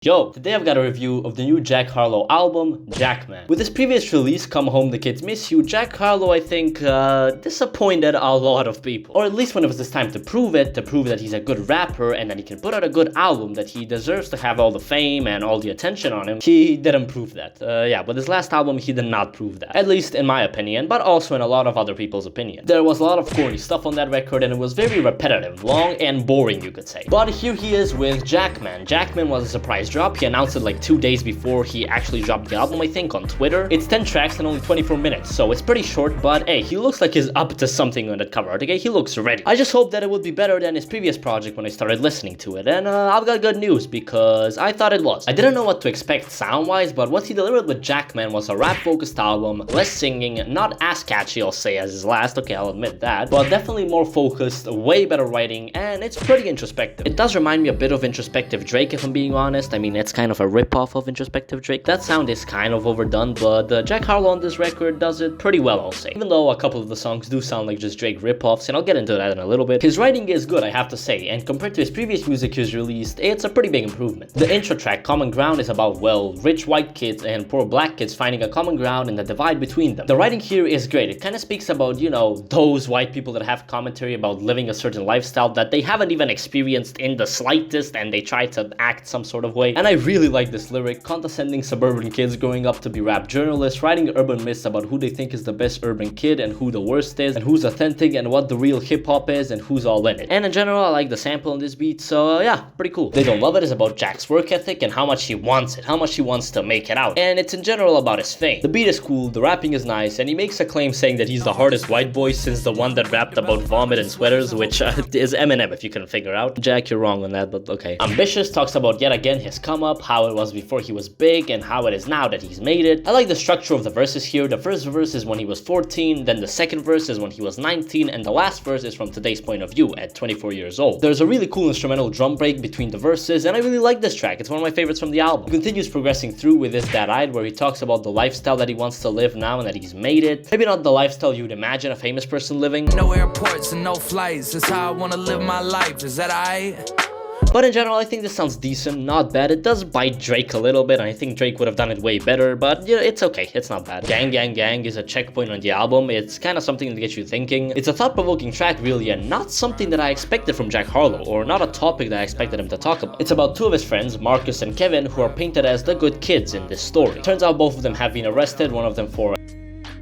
Yo, today I've got a review of the new Jack Harlow album, Jackman. With his previous release, Come Home the Kids Miss You, Jack Harlow, I think, disappointed a lot of people. Or at least when it was his time to prove that he's a good rapper and that he can put out a good album, that he deserves to have all the fame and all the attention on him, he didn't prove that. But his last album, he did not prove that. At least in my opinion, but also in a lot of other people's opinion. There was a lot of corny stuff on that record and it was very repetitive, long and boring, you could say. But here he is with Jackman. Jackman was a surprise drop. He announced it like 2 days before he actually dropped the album, I think, on Twitter. It's 10 tracks and only 24 minutes, so it's pretty short, but hey, he looks like he's up to something on that cover art, okay? He looks ready. I just hope that it would be better than his previous project when I started listening to it, and I've got good news, because I thought it was. I didn't know what to expect sound-wise, but what he delivered with Jackman was a rap-focused album, less singing, not as catchy, I'll say, as his last, okay, I'll admit that, but definitely more focused, way better writing, and it's pretty introspective. It does remind me a bit of introspective Drake, if I'm being honest. I mean, it's kind of a rip-off of introspective Drake. That sound is kind of overdone, but Jack Harlow on this record does it pretty well, I'll say. Even though a couple of the songs do sound like just Drake rip-offs, and I'll get into that in a little bit. His writing is good, I have to say, and compared to his previous music he's released, it's a pretty big improvement. The intro track, Common Ground, is about, well, rich white kids and poor black kids finding a common ground and the divide between them. The writing here is great. It kind of speaks about, you know, those white people that have commentary about living a certain lifestyle that they haven't even experienced in the slightest, and they try to act some sort of way. And I really like this lyric, condescending suburban kids growing up to be rap journalists, writing urban myths about who they think is the best urban kid and who the worst is, and who's authentic and what the real hip-hop is and who's all in it. And in general, I like the sample in this beat, so yeah, pretty cool. They Don't Love It is about Jack's work ethic and how much he wants it, how much he wants to make it out. And it's in general about his fame. The beat is cool, the rapping is nice, and he makes a claim saying that he's the hardest white boy since the one that rapped about vomit and sweaters, which is Eminem if you can figure out. Jack, you're wrong on that, but okay. Ambitious talks about yet again his come up, how it was before he was big and how it is now that he's made it. I like the structure of the verses here. The first verse is when he was 14, then the second verse is when he was 19, and the last verse is from today's point of view at 24 years old. There's a really cool instrumental drum break between the verses, and I really like this track. It's one of my favorites from the album. He continues progressing through with this That I'd, where he talks about the lifestyle that he wants to live now and that he's made it. Maybe not the lifestyle you'd imagine a famous person living. No airports and no flights, that's how I wanna live my life, is that aight? But in general, I think this sounds decent, not bad. It does bite Drake a little bit, and I think Drake would have done it way better, but yeah, it's okay, it's not bad. Gang Gang Gang is a checkpoint on the album. It's kind of something to get you thinking. It's a thought-provoking track, really, and not something that I expected from Jack Harlow, or not a topic that I expected him to talk about. It's about two of his friends, Marcus and Kevin, who are painted as the good kids in this story. Turns out both of them have been arrested, one of them for...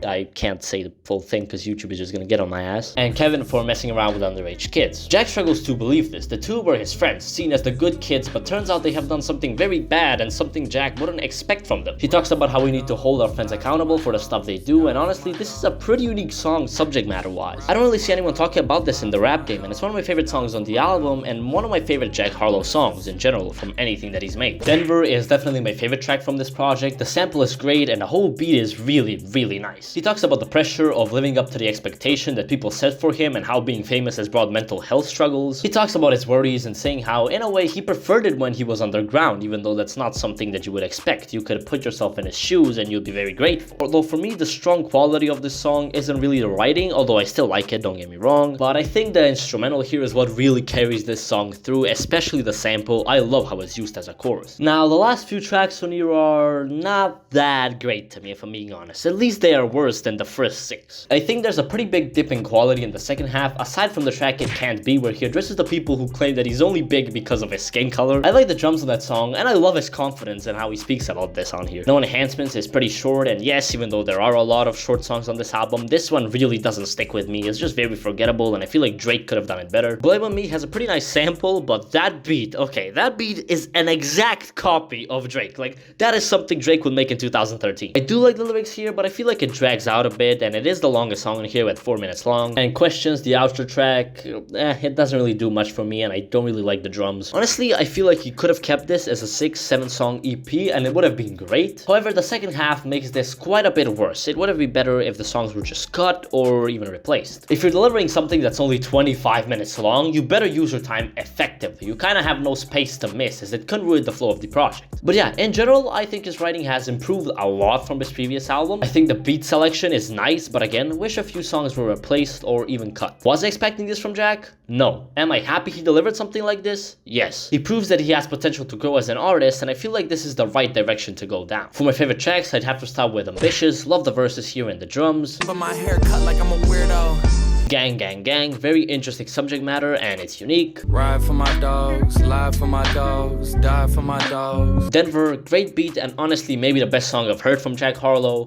I can't say the full thing because YouTube is just gonna get on my ass. And Kevin for messing around with underage kids. Jack struggles to believe this. The two were his friends, seen as the good kids, but turns out they have done something very bad and something Jack wouldn't expect from them. He talks about how we need to hold our friends accountable for the stuff they do, and honestly, this is a pretty unique song subject matter wise. I don't really see anyone talking about this in the rap game, and it's one of my favorite songs on the album and one of my favorite Jack Harlow songs in general from anything that he's made. Denver is definitely my favorite track from this project. The sample is great and the whole beat is really, really nice. He talks about the pressure of living up to the expectation that people set for him and how being famous has brought mental health struggles. He talks about his worries and saying how, in a way, he preferred it when he was underground, even though that's not something that you would expect. You could put yourself in his shoes and you'd be very grateful. Although for me, the strong quality of this song isn't really the writing, although I still like it, don't get me wrong. But I think the instrumental here is what really carries this song through, especially the sample. I love how it's used as a chorus. Now, the last few tracks on here are not that great to me, if I'm being honest. At least they are worse than the first 6. I think there's a pretty big dip in quality in the second half, aside from the track It Can't Be, where he addresses the people who claim that he's only big because of his skin color. I like the drums on that song, and I love his confidence and how he speaks about this on here. No enhancements is pretty short, and yes, even though there are a lot of short songs on this album, this one really doesn't stick with me. It's just very forgettable, and I feel like Drake could have done it better. Blame On Me has a pretty nice sample, but that beat, okay, that beat is an exact copy of Drake. Like, that is something Drake would make in 2013. I do like the lyrics here, but I feel like it drags out a bit, and it is the longest song in here at 4 minutes long. And Questions, the outro track, it doesn't really do much for me, and I don't really like the drums. Honestly, I feel like he could have kept this as a 6-7 song EP, and it would have been great. However, the second half makes this quite a bit worse. It would have been better if the songs were just cut or even replaced. If you're delivering something that's only 25 minutes long, you better use your time effectively. You kind of have no space to miss, as it can ruin the flow of the project. But yeah, in general, I think his writing has improved a lot from his previous album. I think the beat selection is nice, but again, wish a few songs were replaced or even cut. Was I expecting this from Jack? No. Am I happy he delivered something like this? Yes. He proves that he has potential to grow as an artist, and I feel like this is the right direction to go down. For my favorite tracks, I'd have to start with Ambitious, love the verses here and the drums. But my hair cut like I'm a weirdo. Gang Gang Gang, very interesting subject matter and it's unique. Ride for my dogs, lie for my dogs, die for my dogs. Denver, great beat and honestly maybe the best song I've heard from Jack Harlow.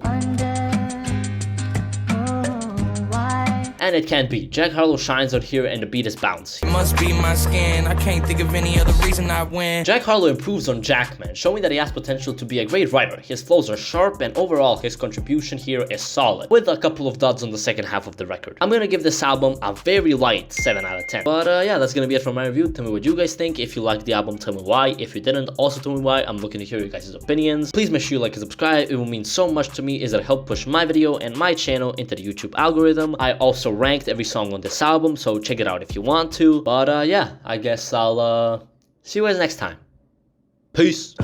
And it can't be. Jack Harlow shines out here and the beat is bouncy. It must be my skin, I can't think of any other reason I win. Jack Harlow improves on Jackman, showing that he has potential to be a great writer. His flows are sharp and overall his contribution here is solid, with a couple of duds on the second half of the record. I'm gonna give this album a very light 7 out of 10. But yeah, that's gonna be it for my review. Tell me what you guys think. If you liked the album, tell me why. If you didn't, also tell me why. I'm looking to hear your guys' opinions. Please make sure you like and subscribe. It will mean so much to me as it helps push my video and my channel into the YouTube algorithm. I also ranked every song on this album, so check it out if you want to. But yeah, I guess I'll see you guys next time. Peace.